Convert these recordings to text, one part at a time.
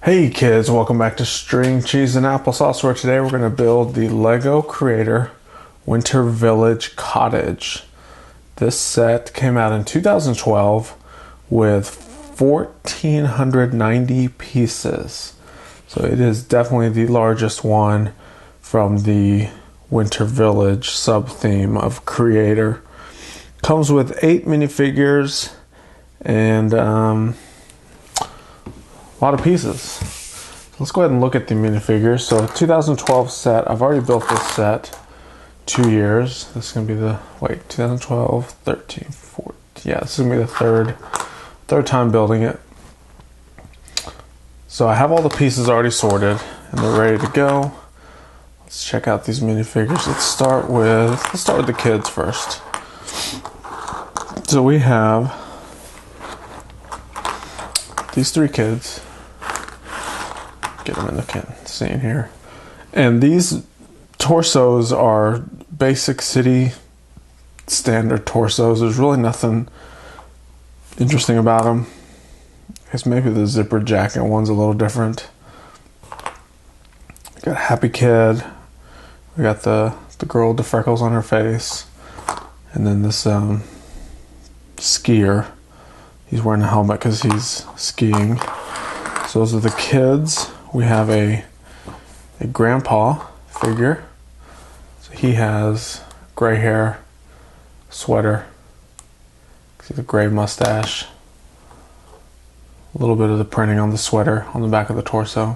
Hey kids, welcome back to String, Cheese, and Applesauce, where today we're going to build the Lego Creator Winter Village Cottage. This set came out in 2012 with 1,490 pieces. So it is definitely the largest one from the Winter Village sub-theme of Creator. Comes with 8 minifigures and a lot of pieces. Let's go ahead and look at the minifigures. So 2012 set, I've already built this set 2 years. This is going to be the, 2012, 13, 14. Yeah, this is going to be the third time building it. So I have all the pieces already sorted and they're ready to go. Let's check out these minifigures. Let's start with the kids first. So we have these 3 kids. Get them in the scene here. And these torsos are basic city standard torsos. There's really nothing interesting about them. I guess maybe the zipper jacket one's a little different. We got a happy kid. We got the girl with the freckles on her face. And then this skier. He's wearing a helmet because he's skiing. So those are the kids. We have a grandpa figure. So he has gray hair, sweater, see the gray mustache, a little bit of the printing on the sweater on the back of the torso.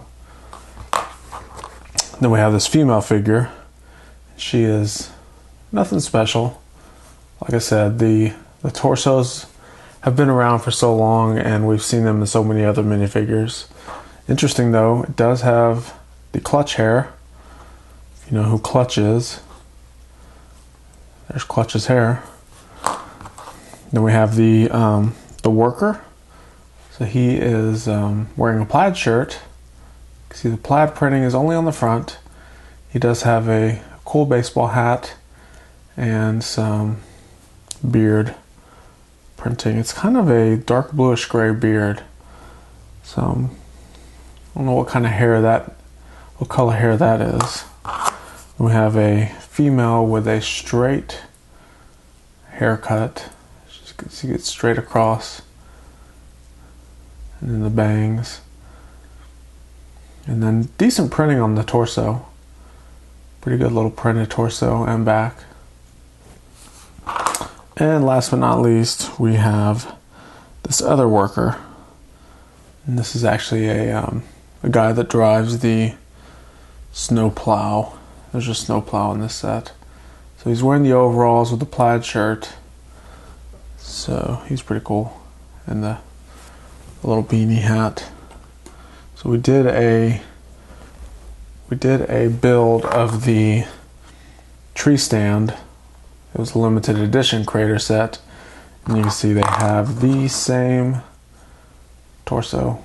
Then we have this female figure. She is nothing special. Like I said, the torsos have been around for so long and we've seen them in so many other minifigures. Interesting though, it does have the Clutch hair. If you know who Clutch is, there's Clutch's hair. Then we have the worker. So he is wearing a plaid shirt. You can see the plaid printing is only on the front. He does have a cool baseball hat and some beard printing. It's kind of a dark bluish gray beard. So I don't know what kind of hair what color hair that is. We have a female with a straight haircut. She gets straight across. And then the bangs. And then decent printing on the torso. Pretty good little printed torso and back. And last but not least, we have this other worker. And this is actually a guy that drives the Snowplow. There's a Snowplow in this set. So he's wearing the overalls with the plaid shirt. So he's pretty cool. And the little beanie hat. So we did a build of the tree stand. It was a limited edition Creator set. And you can see they have the same torso.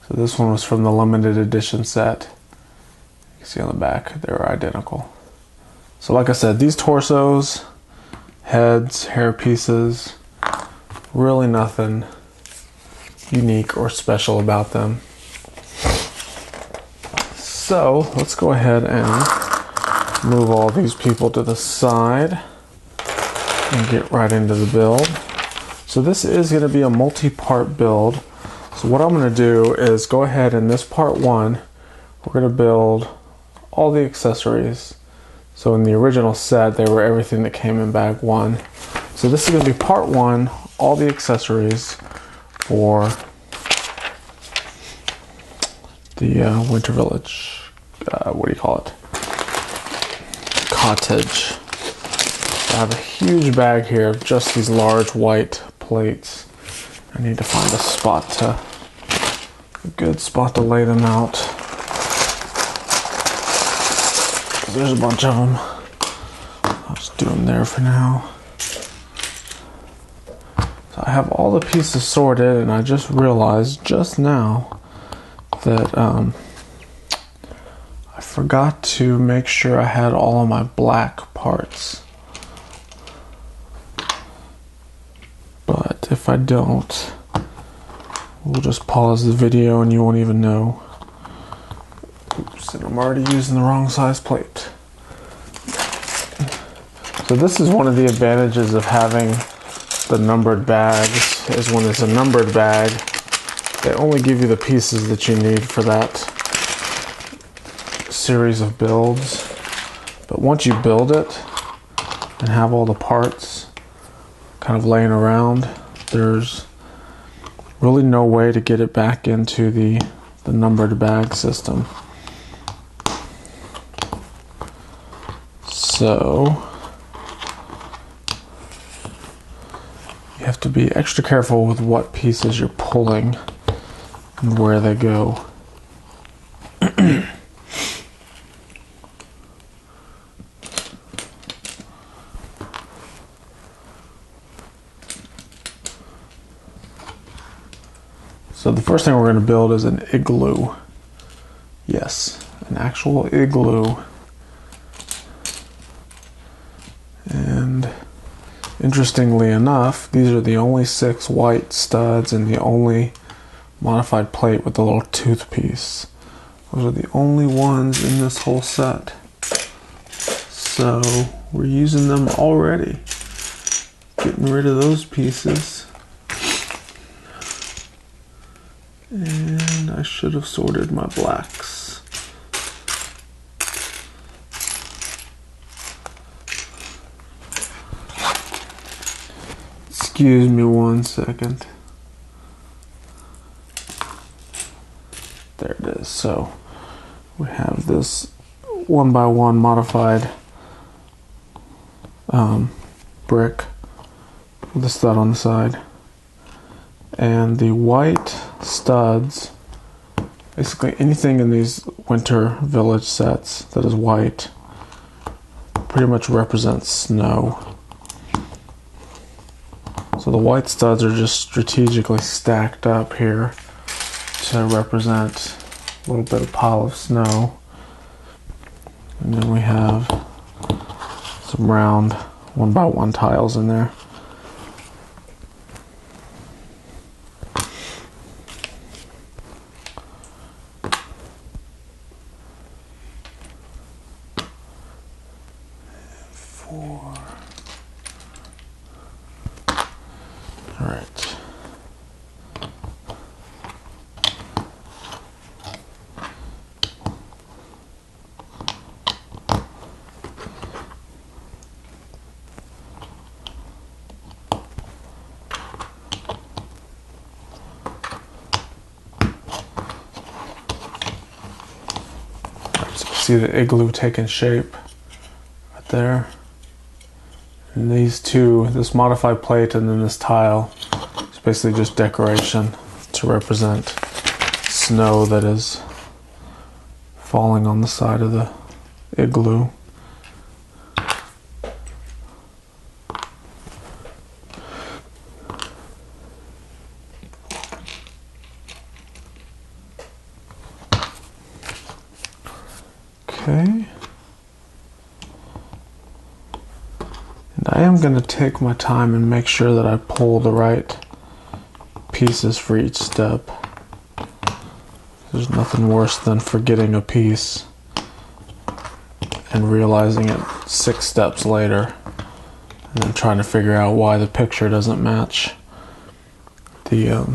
So this one was from the limited edition set. You can see on the back, they were identical. So like I said, these torsos, heads, hair pieces, really nothing unique or special about them. So let's go ahead and move all these people to the side and get right into the build. So this is going to be a multi-part build. So what I'm going to do is go ahead and this part 1, we're going to build all the accessories. So in the original set, they were everything that came in bag 1. So this is going to be part 1, all the accessories for the Winter Village, what do you call it? Cottage. I have a huge bag here of just these large white plates. I need to find a good spot to lay them out. There's a bunch of them. I'll just do them there for now. So I have all the pieces sorted and I just realized just now that I forgot to make sure I had all of my black parts. But if I don't, We'll just pause the video and you won't even know. Oops, and I'm already using the wrong size plate. So this is one of the advantages of having the numbered bags, is when it's a numbered bag, they only give you the pieces that you need for that series of builds. But once you build it and have all the parts kind of laying around, there's really no way to get it back into the numbered bag system. So you have to be extra careful with what pieces you're pulling and where they go. So the first thing we're going to build is an igloo. Yes, an actual igloo. And interestingly enough, these are the only 6 white studs and the only modified plate with the little tooth piece. Those are the only ones in this whole set. So we're using them already. Getting rid of those pieces. And I should have sorted my blacks. Excuse me 1 second. There it is. So we have this 1x1 modified brick with a stud on the side. And the white studs, basically anything in these winter village sets that is white, pretty much represents snow. So the white studs are just strategically stacked up here to represent a little bit of pile of snow. And then we have some round 1x1 tiles in there. Alright. So you see the igloo taking shape right there. And these two, this modified plate and then this tile, is basically just decoration to represent snow that is falling on the side of the igloo. Okay. I am going to take my time and make sure that I pull the right pieces for each step. There's nothing worse than forgetting a piece and realizing it 6 steps later and then trying to figure out why the picture doesn't match the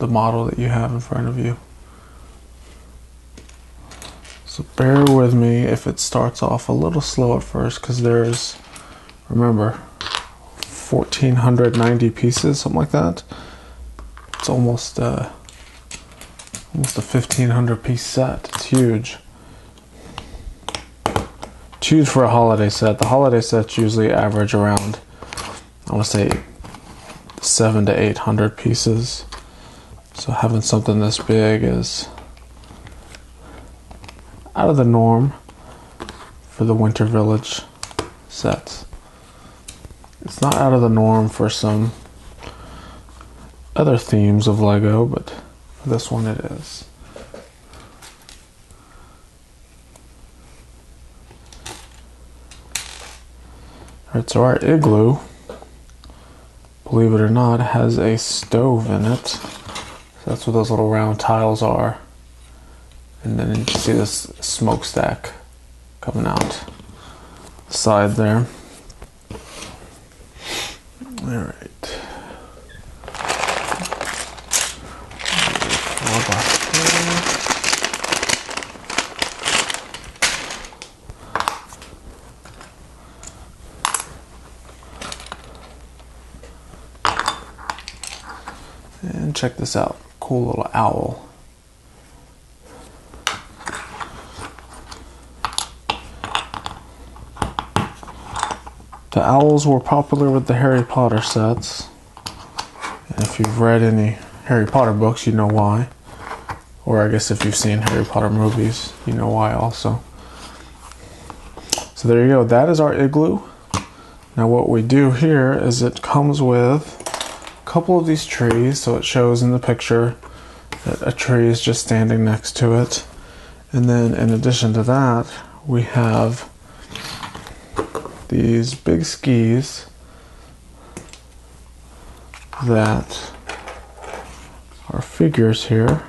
model that you have in front of you. So bear with me if it starts off a little slow at first, because there's, remember, 1,490 pieces, something like that. It's almost a 1,500 piece set. It's huge. It's huge for a holiday set. The holiday sets usually average around, I want to say, 700 to 800 pieces. So having something this big is out of the norm for the Winter Village sets. It's not out of the norm for some other themes of Lego, but for this one it is. Alright, so our igloo, believe it or not, has a stove in it. So That's what those little round tiles are. And then you can see this smokestack coming out the side there. All right. And check this out, cool little owl. The owls were popular with the Harry Potter sets. And if you've read any Harry Potter books, you know why. Or I guess if you've seen Harry Potter movies, you know why also. So there you go, that is our igloo. Now what we do here is it comes with a couple of these trees, so it shows in the picture that a tree is just standing next to it. And then in addition to that, we have these big skis that are figures here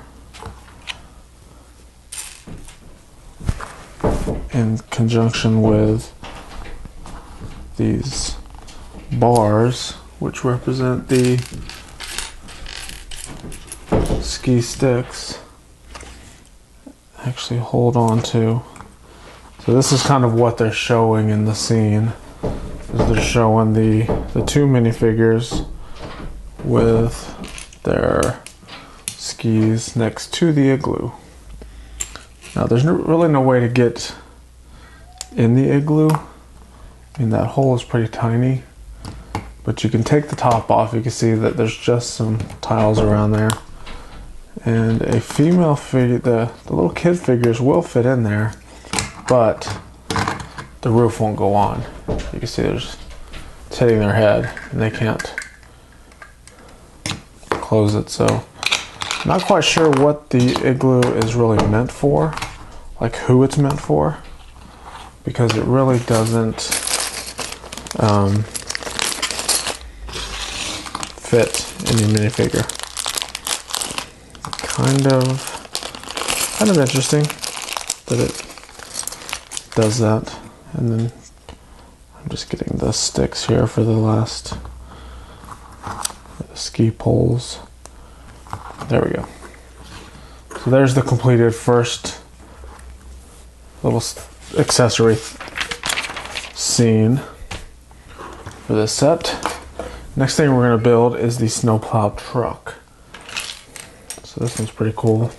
in conjunction with these bars, which represent the ski sticks. Actually hold on to. So this is kind of what they're showing in the scene. They're showing the two minifigures with their skis next to the igloo. Now there's really no way to get in the igloo. I mean, that hole is pretty tiny, but you can take the top off. You can see that there's just some tiles around there. And a female figure, the little kid figures will fit in there, but the roof won't go on. You can see it's hitting their head and they can't close it. So I'm not quite sure what the igloo is really meant for, like who it's meant for, because it really doesn't fit any minifigure. Kind of interesting that it does that. And then I'm just getting the sticks here for the ski poles. There we go. So there's the completed first little accessory scene for this set. Next thing we're going to build is the Snowplow truck. So this one's pretty cool.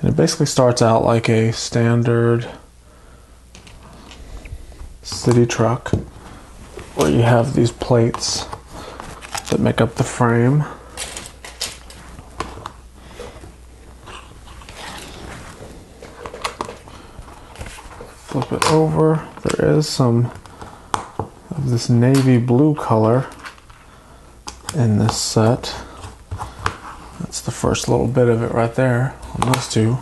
And it basically starts out like a standard city truck where you have these plates that make up the frame. Flip it over. There is some of this navy blue color in this set. That's the first little bit of it right there on those two.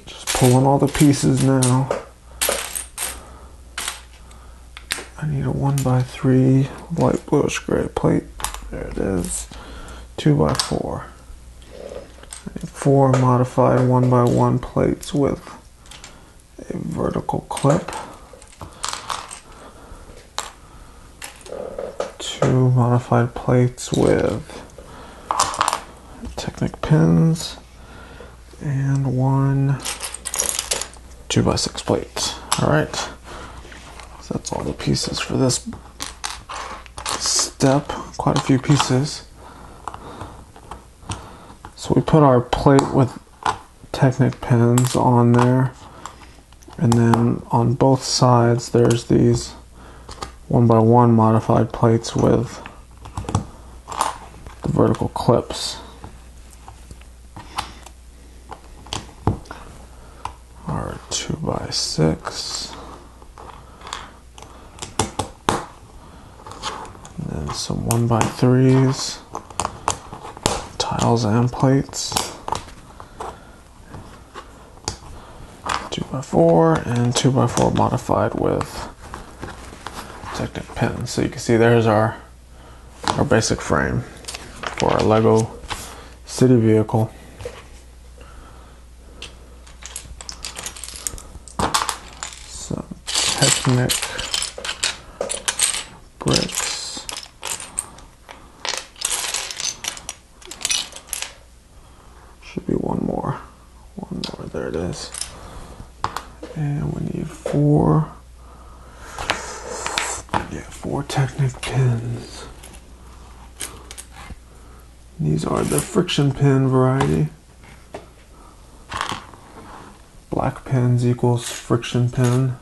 Just pulling all the pieces now. I need a 1x3 light bluish gray plate. There it is. 2x4. I need 4 modified 1x1 plates with a vertical clip. 2 modified plates with Technic pins. And 1 2x6 plate. Alright. So that's all the pieces for this step. Quite a few pieces. So we put our plate with Technic pins on there, and then on both sides there's these 1x1 modified plates with the vertical clips. Our 2x6. And then some 1x3s, tiles and plates, 2x4 and 2x4 modified with Technic pins. So you can see there's our basic frame for our Lego city vehicle. Some Technic bricks. Should be one more. There it is. And we need four Technic pins. These are the friction pin variety. Black pins equals friction pin.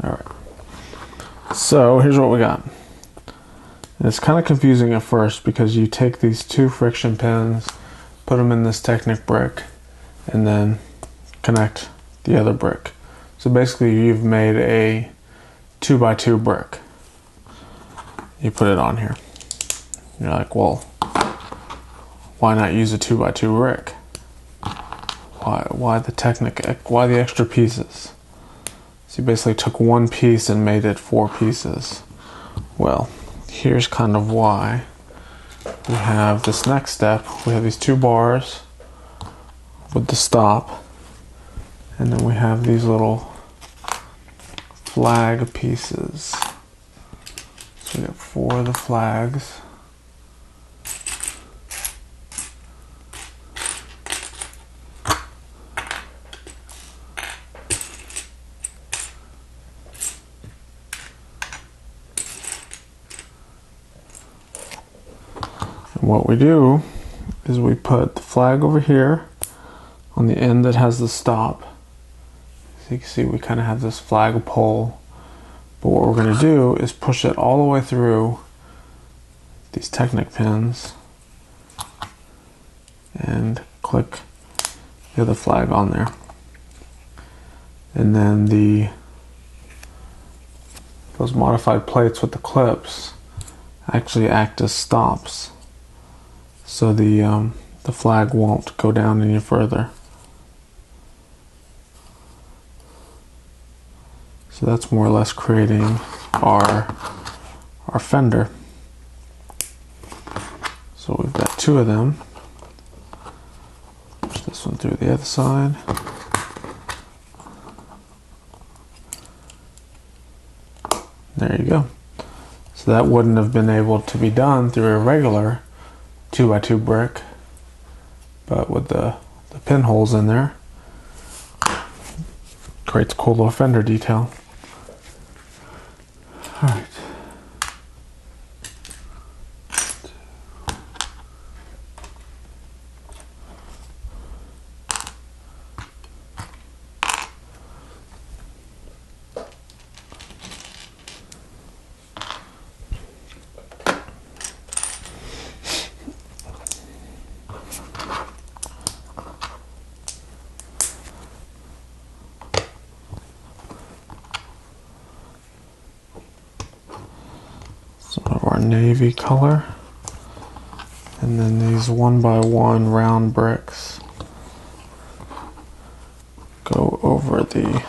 Alright. So here's what we got. And it's kind of confusing at first because you take these two friction pins, put them in this Technic brick, and then connect the other brick. So basically you've made a 2x2 brick. You put it on here. You're like, well, why not use a 2x2 brick? Why the extra pieces? So you basically took one piece and made it 4 pieces. Well, here's kind of why. We have this next step. We have these 2 bars with the stop, and then we have these little flag pieces. So we have 4 of the flags. And what we do is we put the flag over here on the end that has the stop. So you can see we kind of have this flag pole. But what we're going to do is push it all the way through these Technic pins and click the other flag on there. And then those modified plates with the clips actually act as stops. So the flag won't go down any further. So that's more or less creating our fender. So we've got 2 of them. Push this one through the other side. There you go. So that wouldn't have been able to be done through a regular 2x2 brick, but with the pinholes in there, creates a cool little fender detail. All right. Some of our navy color, and then these 1x1 round bricks go over the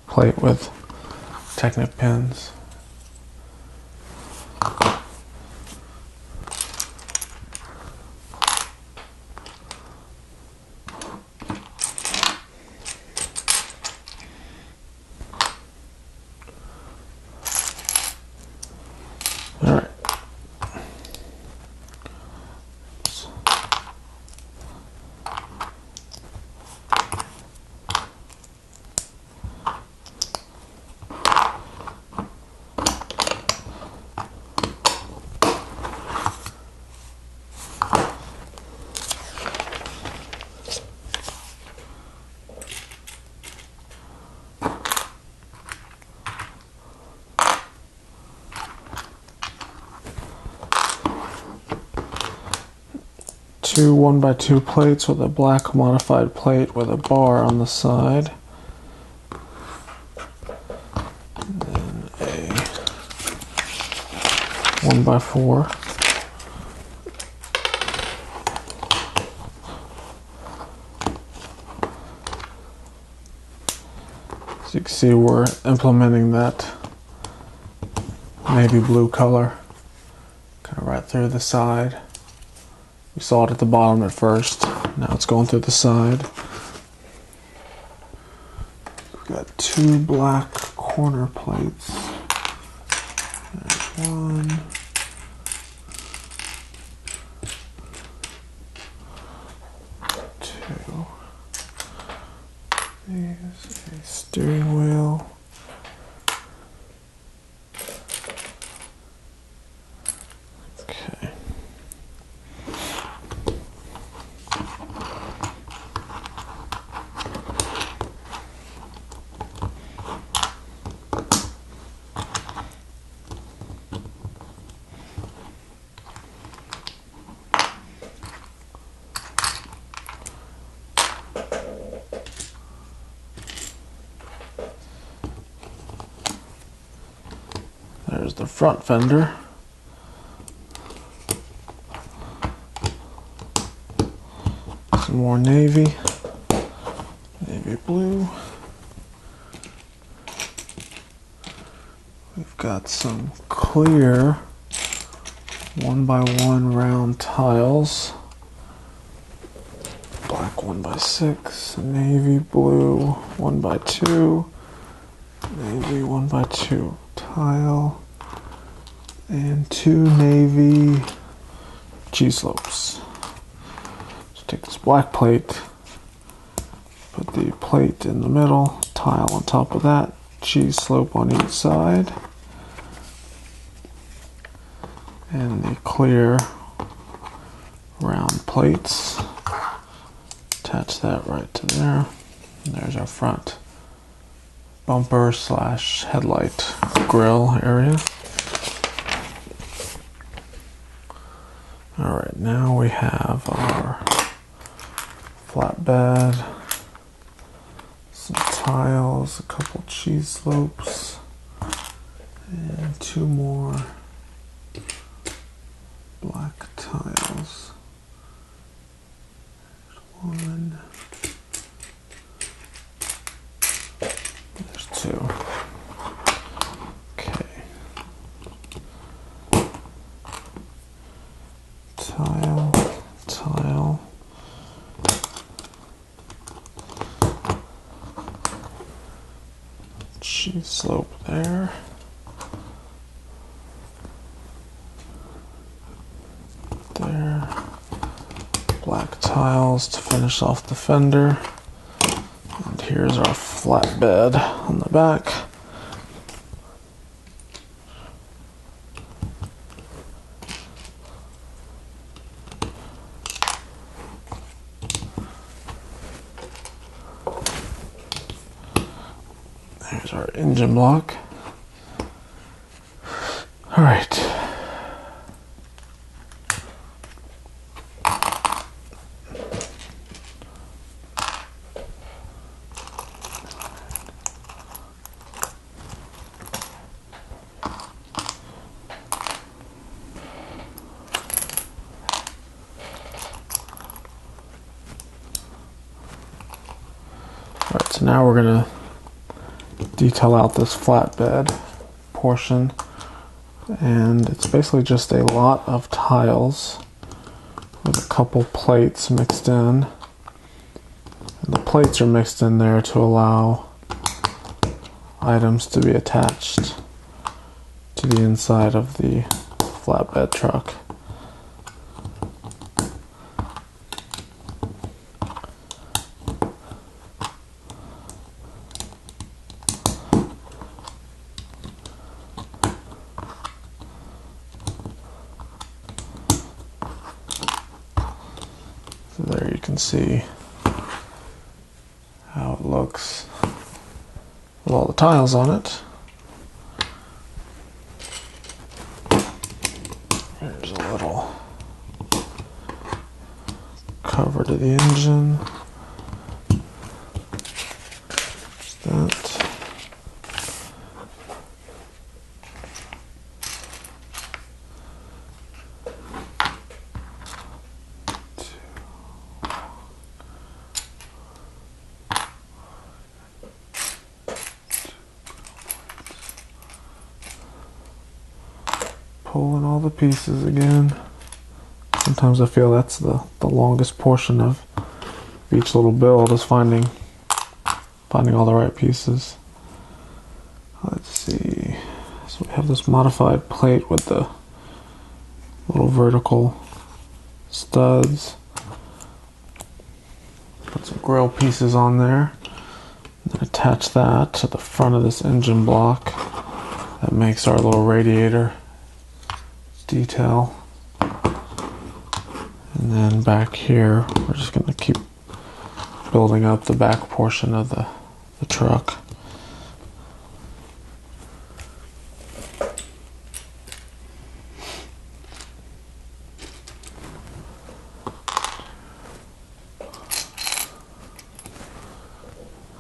plate with Technic pins. All right. two 1x2 plates with a black modified plate with a bar on the side. And then a 1x4. As you can see, we're implementing that navy blue color kind of right through the side. We saw it at the bottom at first. Now it's going through the side. We've got two black corner plates. There's one. Two. There's a steering wheel. Okay. There's the front fender. Some more navy blue. We've got some clear 1x1 round tiles. Black 1x6, navy blue 1x2, navy 1x2 tile, and two navy cheese slopes. So take this black plate, put the plate in the middle, tile on top of that, cheese slope on each side, and the clear round plates. Attach that right to there. And there's our front bumper slash headlight grill area. Alright, now we have our flatbed, some tiles, a couple cheese slopes, and two more black tiles. There's one. There's two. Okay. Tile, tile. Cheese slope there. There. Black tiles to finish off the fender. And here's our flatbed on the back. There's our engine block. All right. Alright, so now we're going to detail out this flatbed portion, and it's basically just a lot of tiles with a couple plates mixed in, and the plates are mixed in there to allow items to be attached to the inside of the flatbed truck. So there you can see how it looks with all the tiles on it. There's a little cover to the engine. That. Pulling all the pieces again. Sometimes I feel that's the longest portion of each little build is finding all the right pieces. Let's see. So we have this modified plate with the little vertical studs. Put some grill pieces on there. And then attach that to the front of this engine block. That makes our little radiator detail. And then back here, we're just going to keep building up the back portion of the truck.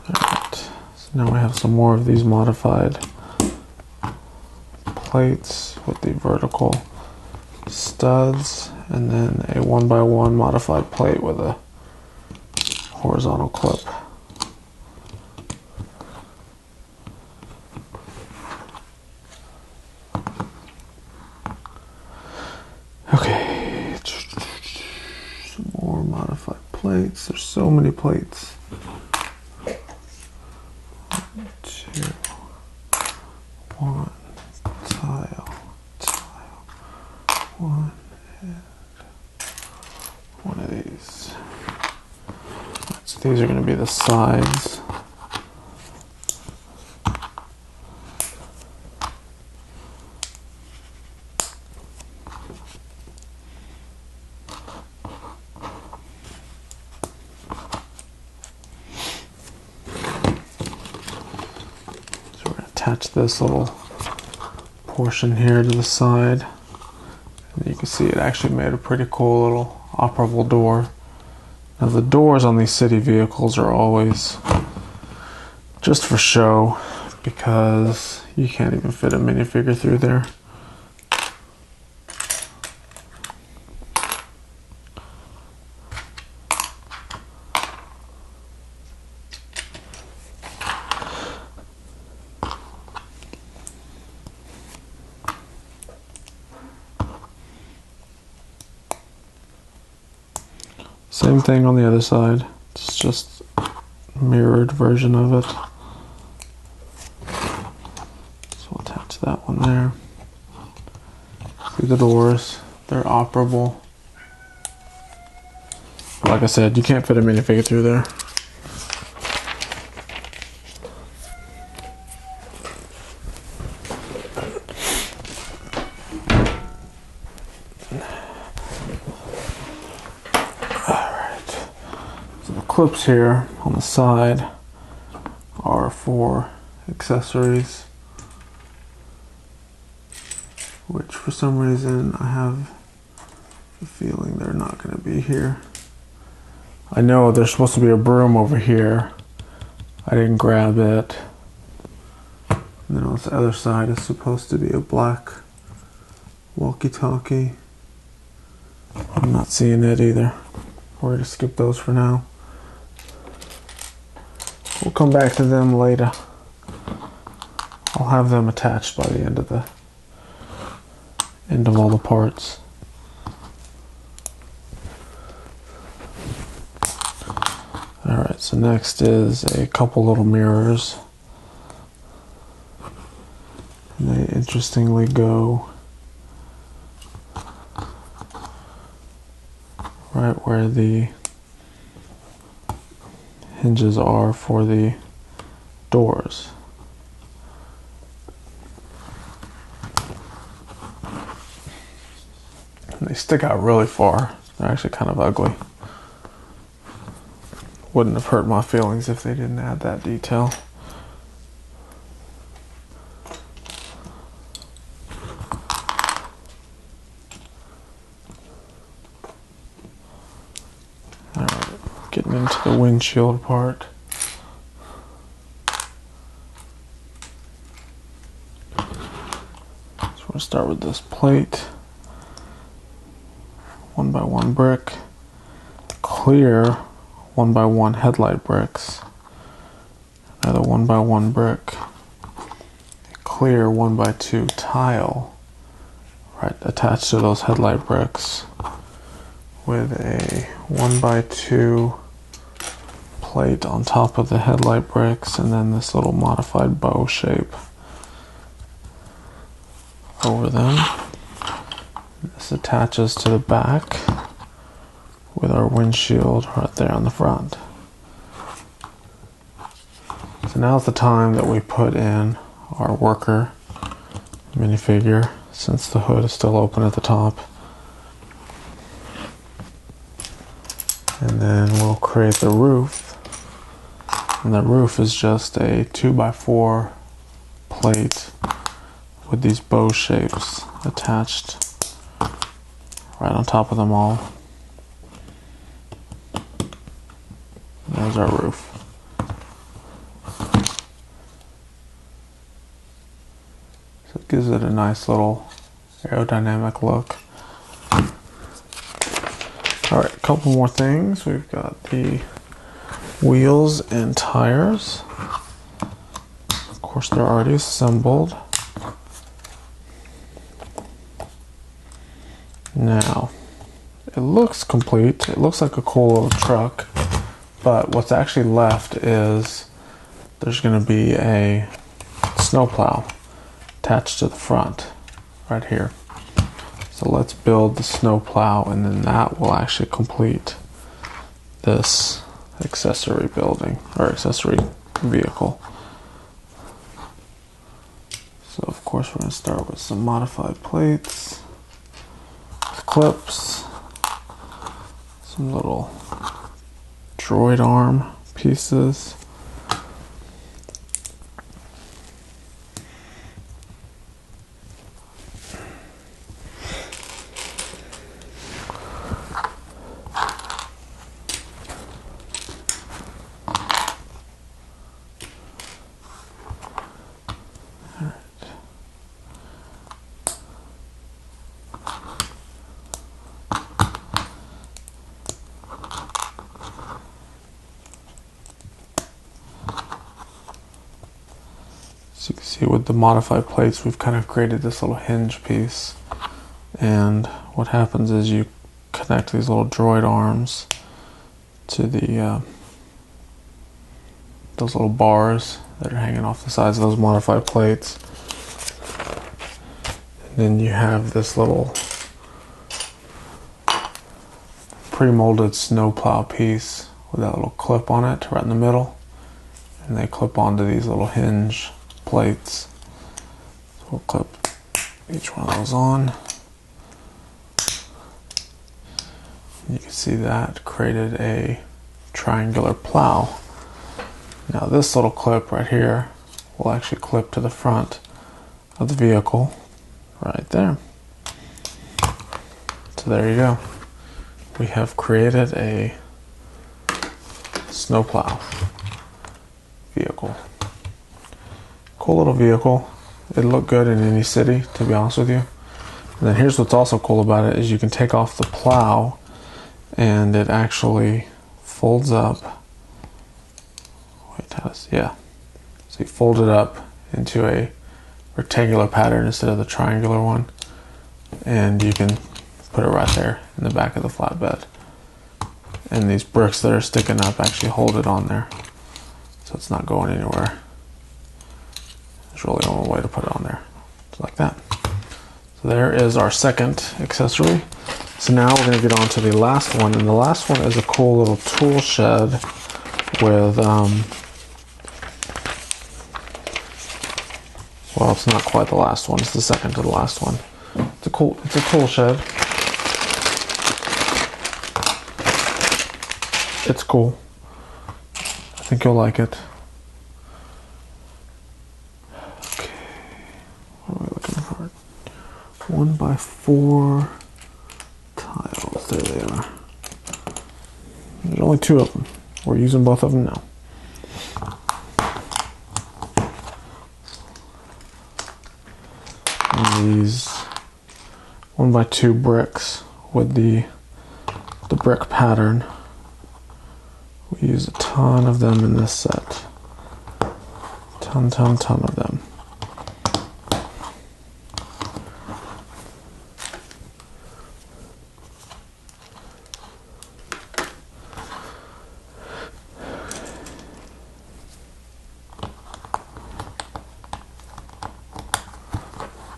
Alright, so now we have some more of these modified plates with the vertical studs, and then a 1x1 modified plate with a horizontal clip. Okay, some more modified plates. There's so many plates. 1, 2, 1, tile, one, and one of these. So these are going to be the sides. So we're going to attach this little portion here to the side. And you can see it actually made a pretty cool little operable door. Now the doors on these city vehicles are always just for show because you can't even fit a minifigure through there. Same thing on the other side. It's just a mirrored version of it. So we'll attach that one there. See the doors, they're operable. Like I said, you can't fit a minifigure through there. Clips here on the side are for accessories, which for some reason I have a feeling they're not going to be here. I know there's supposed to be a broom over here. I didn't grab it. And then on the other side is supposed to be a black walkie-talkie. I'm not seeing it either. We're going to skip those for now. We'll come back to them later. I'll have them attached by the end of all the parts. Alright, so next is a couple little mirrors. And they interestingly go right where the hinges are for the doors. And they stick out really far. They're actually kind of ugly. Wouldn't have hurt my feelings if they didn't add that detail. getting into the windshield part. So we're going to start with this plate. 1x1 brick. Clear 1x1 headlight bricks. Another 1x1 brick. Clear 1x2 tile right attached to those headlight bricks with a 1x2 plate on top of the headlight bricks, and then this little modified bow shape over them. This attaches to the back with our windshield right there on the front. So now's the time that we put in our worker minifigure, since the hood is still open at the top. And then we'll create the roof. And the roof is just a 2x4 plate with these bow shapes attached right on top of them all. And there's our roof. So it gives it a nice little aerodynamic look. Alright, a couple more things. We've got the wheels and tires. Of course, they're already assembled. Now, it looks complete. It looks like a cool little truck, but what's actually left is there's going to be a snowplow attached to the front right here. So let's build the snowplow, and then that will actually complete this accessory building, or accessory vehicle. So of course we're going to start with some modified plates, clips, some little droid arm pieces. So you can see with the modified plates, we've kind of created this little hinge piece. And what happens is you connect these little droid arms to the those little bars that are hanging off the sides of those modified plates. And then you have this little pre-molded snowplow piece with that little clip on it right in the middle. And they clip onto these little hinge plates. So we'll clip each one of those on. You can see that created a triangular plow. Now this little clip right here will actually clip to the front of the vehicle right there. So there you go. We have created a snowplow vehicle. Cool little vehicle. It'd look good in any city, to be honest with you. And then here's what's also cool about it is you can take off the plow and it actually folds up. Yeah. So you fold it up into a rectangular pattern instead of the triangular one. And you can put it right there in the back of the flatbed. And these bricks that are sticking up actually hold it on there. So it's not going anywhere. There's really only way to put it on there. Just like that. So there is our second accessory. So now we're going to get on to the last one. And the last one is a cool little tool shed with, well, it's not quite the last one. It's the second to the last one. It's a tool shed. It's cool. I think you'll like it. Okay. What are we looking for? 1x4 tiles. There they are. There's only 2 of them. We're using both of them now. And these 1x2 bricks with the brick pattern. We use a ton of them in this set. Ton of them.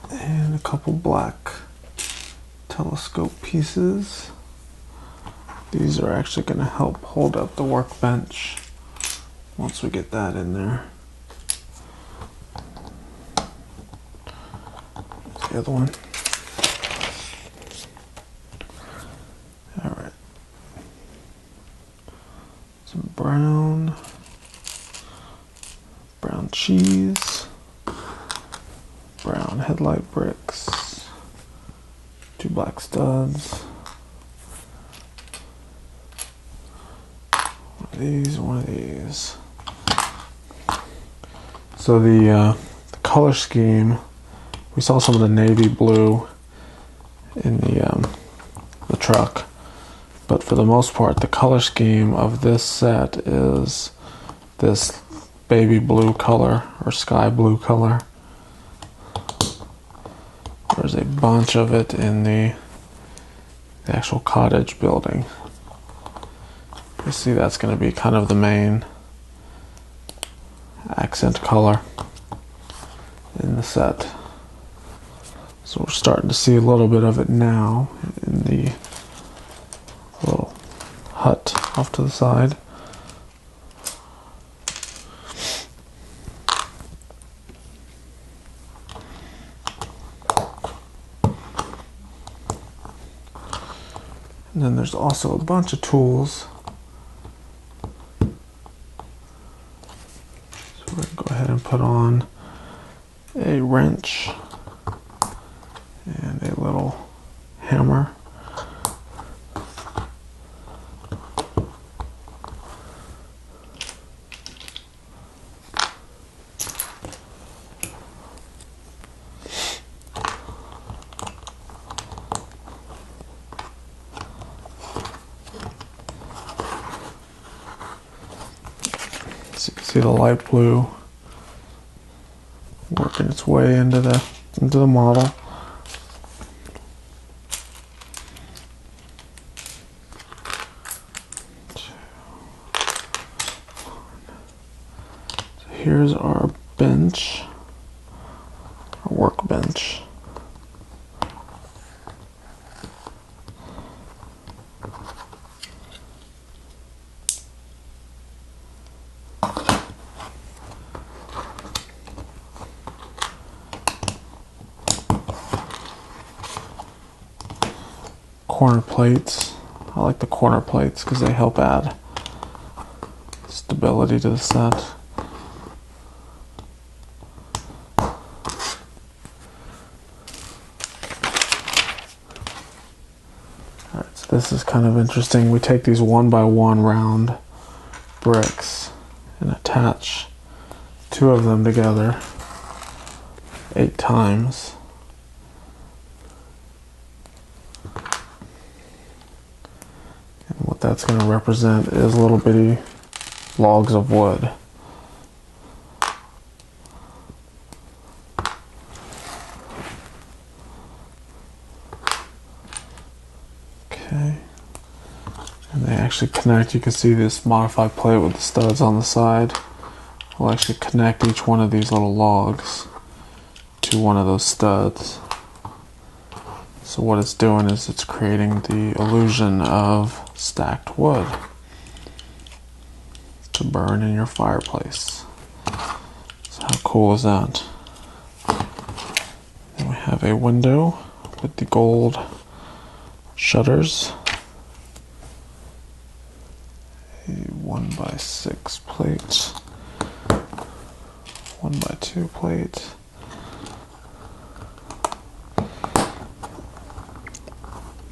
And a couple black telescope pieces. These are actually going to help hold up the workbench once we get that in there. There's the other one. Alright. Some brown cheese, brown headlight bricks, 2 black studs. One of these. So the color scheme, we saw some of the navy blue in the truck, but for the most part, the color scheme of this set is this baby blue color or sky blue color. There's a bunch of it in the actual cottage building. You see that's going to be kind of the main accent color in the set. So we're starting to see a little bit of it now in the little hut off to the side. And then there's also a bunch of tools. We're going to go ahead and put on a wrench and a little hammer. So you can see the light blue working its way into the model. So here's our bench, our workbench. Corner plates. I like the corner plates because they help add stability to the set. Alright, so this is kind of interesting. We take these 1x1 round bricks and attach 2 of them together 8 times. What that's going to represent is little bitty logs of wood. Okay. And they actually connect. You can see this modified plate with the studs on the side will actually connect each one of these little logs to one of those studs. So what it's doing is it's creating the illusion of stacked wood to burn in your fireplace. So how cool is that? Then we have a window with the gold shutters. A 1x6 plate. 1x2 plate.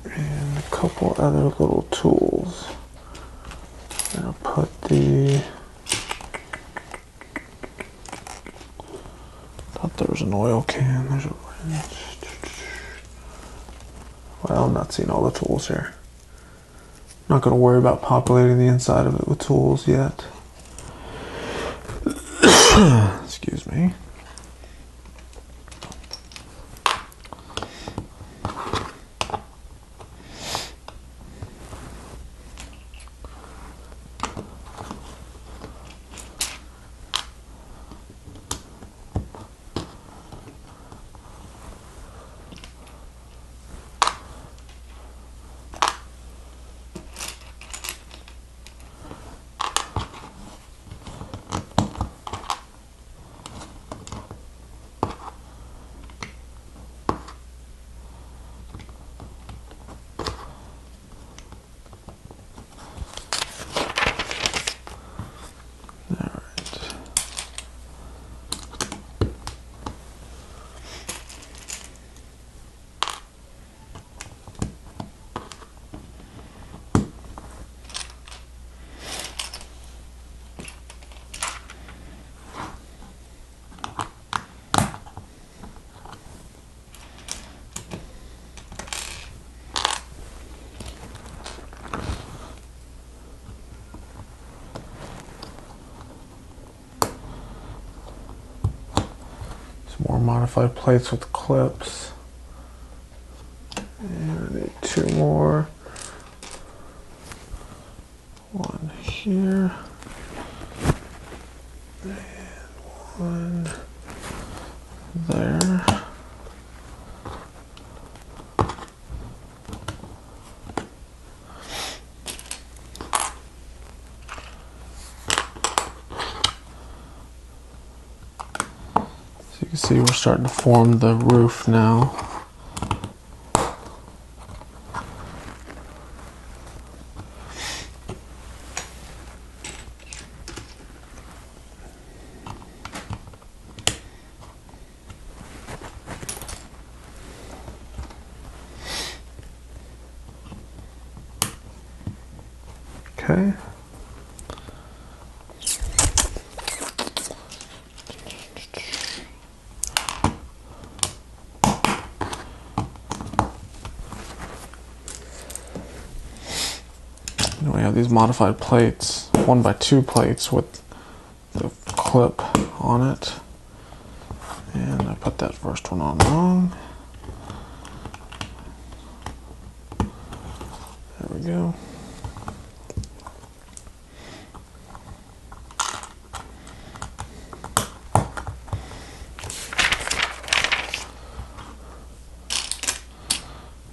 And a couple other little tools. put the... Thought there was an oil can. There's a wrench. Well, I'm not seeing all the tools here. Not going to worry about populating the inside of it with tools yet. Excuse me. More modified plates with clips. And I need 2 more. One here. And one there. You can see we're starting to form the roof now. Okay. And we have these modified plates, 1x2 plates with the clip on it. And I put that first one on wrong. There we go.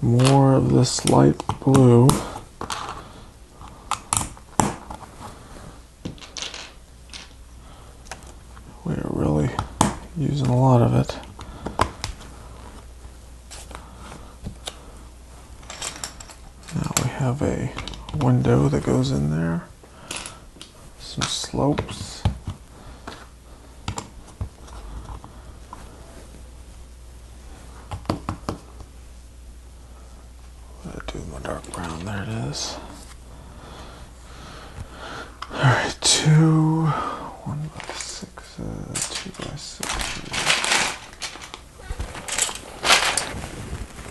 More of this light blue. We are really using a lot of it. Now we have a window that goes in there. Some slopes. Do my dark brown, there it is. Alright, 2 1x6, 2x6.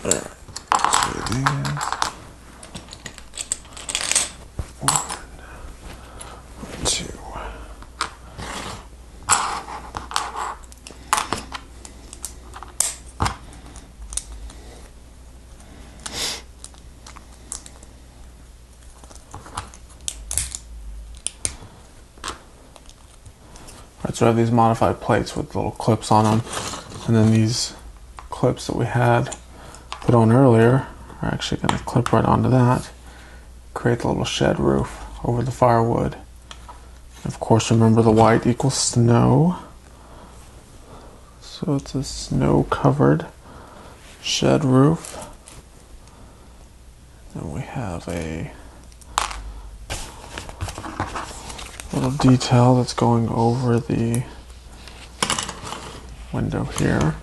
Alright, so these. 1, 2. So I have these modified plates with little clips on them, and then these clips that we had put on earlier are actually going to clip right onto that, create the little shed roof over the firewood. And of course, remember the white equals snow, so it's a snow covered shed roof. Then we have a little detail that's going over the window here.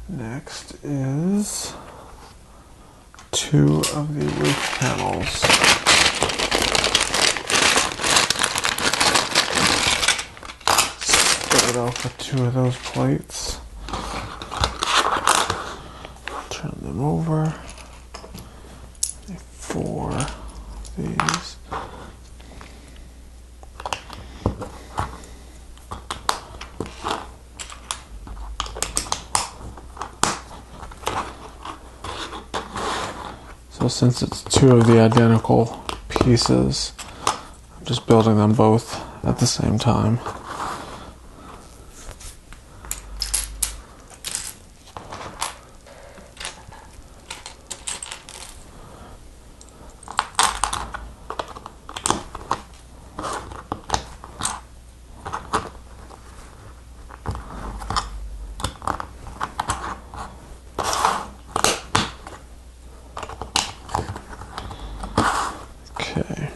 Next is 2 of the roof panels. Start off with 2 of those plates. Turn them over. 4 of these. So since it's 2 of the identical pieces, I'm just building them both at the same time. Okay.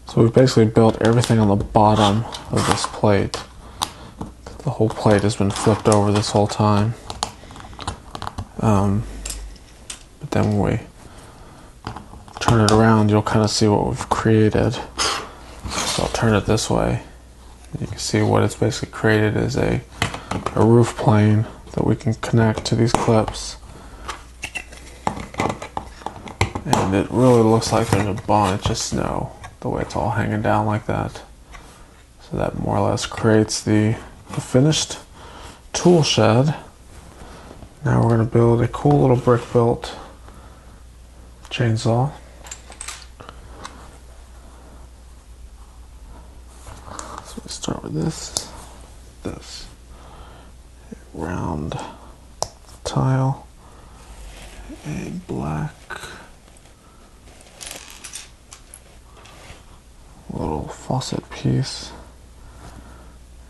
So we've basically built everything on the bottom of this plate. The whole plate has been flipped over this whole time. But then when we turn it around, you'll kind of see what we've created. So I'll turn it this way. You can see what it's basically created is a roof plane that we can connect to these clips. And it really looks like there's a bunch of snow, the way it's all hanging down like that. So that more or less creates the finished tool shed. Now we're going to build a cool little brick-built chainsaw. So we start with this, a round tile, a black little faucet piece,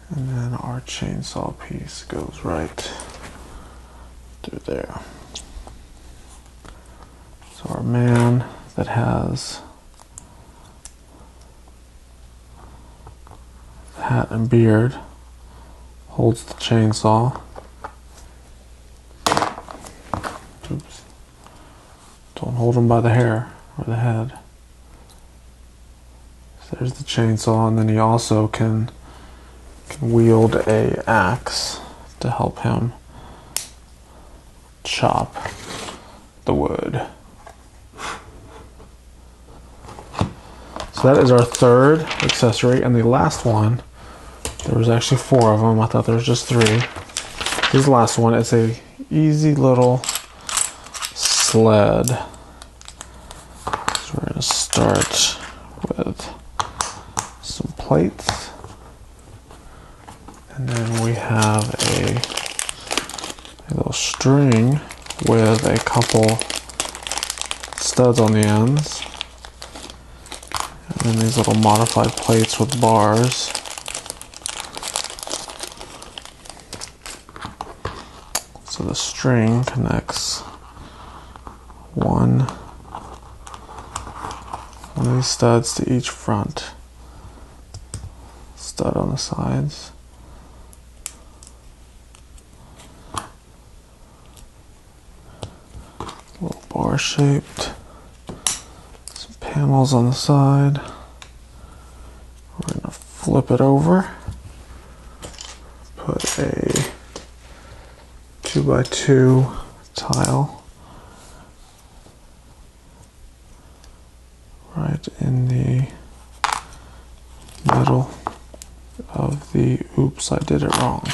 and then our chainsaw piece goes right through there. So our man that has the hat and beard holds the chainsaw. Oops. Don't hold him by the hair or the head. So there's the chainsaw, and then he also can wield a axe to help him chop the wood. So that is our third accessory, and the last one, there was actually 4 of them. I thought there was just 3. This is the last one. It's a easy little sled. So we're going to start with some plates, and then we have a little string with a couple studs on the ends, and then these little modified plates with bars. So the string connects one of these studs to each front stud on the sides. A little bar shaped. Some panels on the side. We're going to flip it over. Put a 2x2 tile right in the middle of the oops, I did it wrong.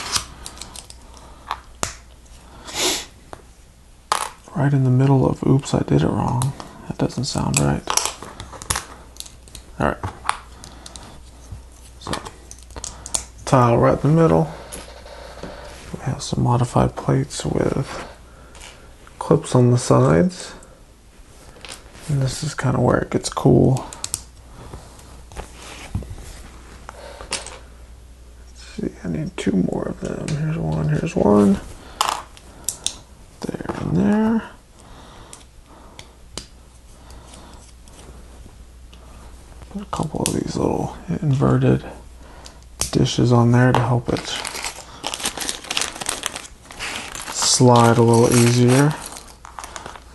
Right in the middle of oops, I did it wrong. That doesn't sound right. Alright. So, tile right in the middle. We have some modified plates with clips on the sides. And this is kind of where it gets cool. Let's see, I need 2 more of them. Here's one, here's one. in there. Put a couple of these little inverted dishes on there to help it slide a little easier.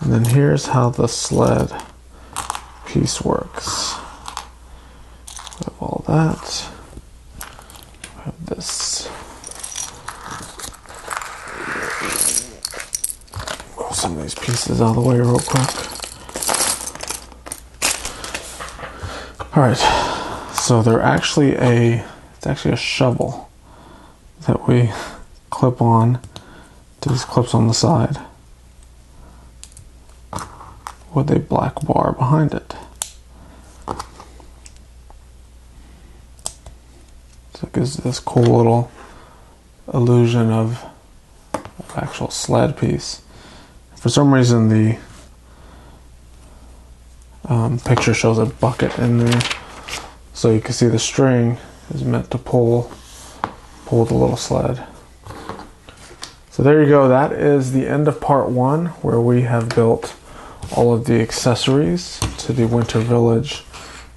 And then here's how the sled piece works. We have all that. We have this. Move some of these pieces out of the way real quick. Alright, so they're actually it's actually a shovel that we clip on to these clips on the side with a black bar behind it. So it gives this cool little illusion of an actual sled piece. For some reason the picture shows a bucket in there, so you can see the string is meant to pull the little sled. So there you go, that is the end of part one, where we have built all of the accessories to the Winter Village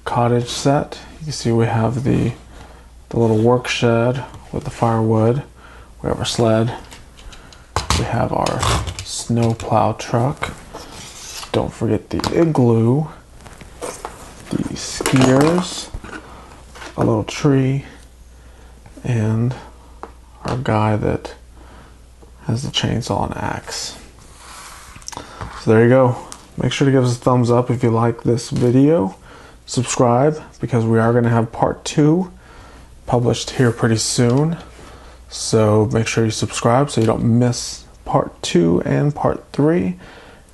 cottage set. You can see we have the little work shed with the firewood, we have our sled, we have our snowplow truck, don't forget the igloo, the skiers, a little tree, and our guy that has the chainsaw and axe. So there you go. Make sure to give us a thumbs up if you like this video. Subscribe, because we are going to have part 2 published here pretty soon. So make sure you subscribe so you don't miss part 2 and part 3.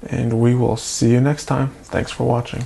And we will see you next time. Thanks for watching.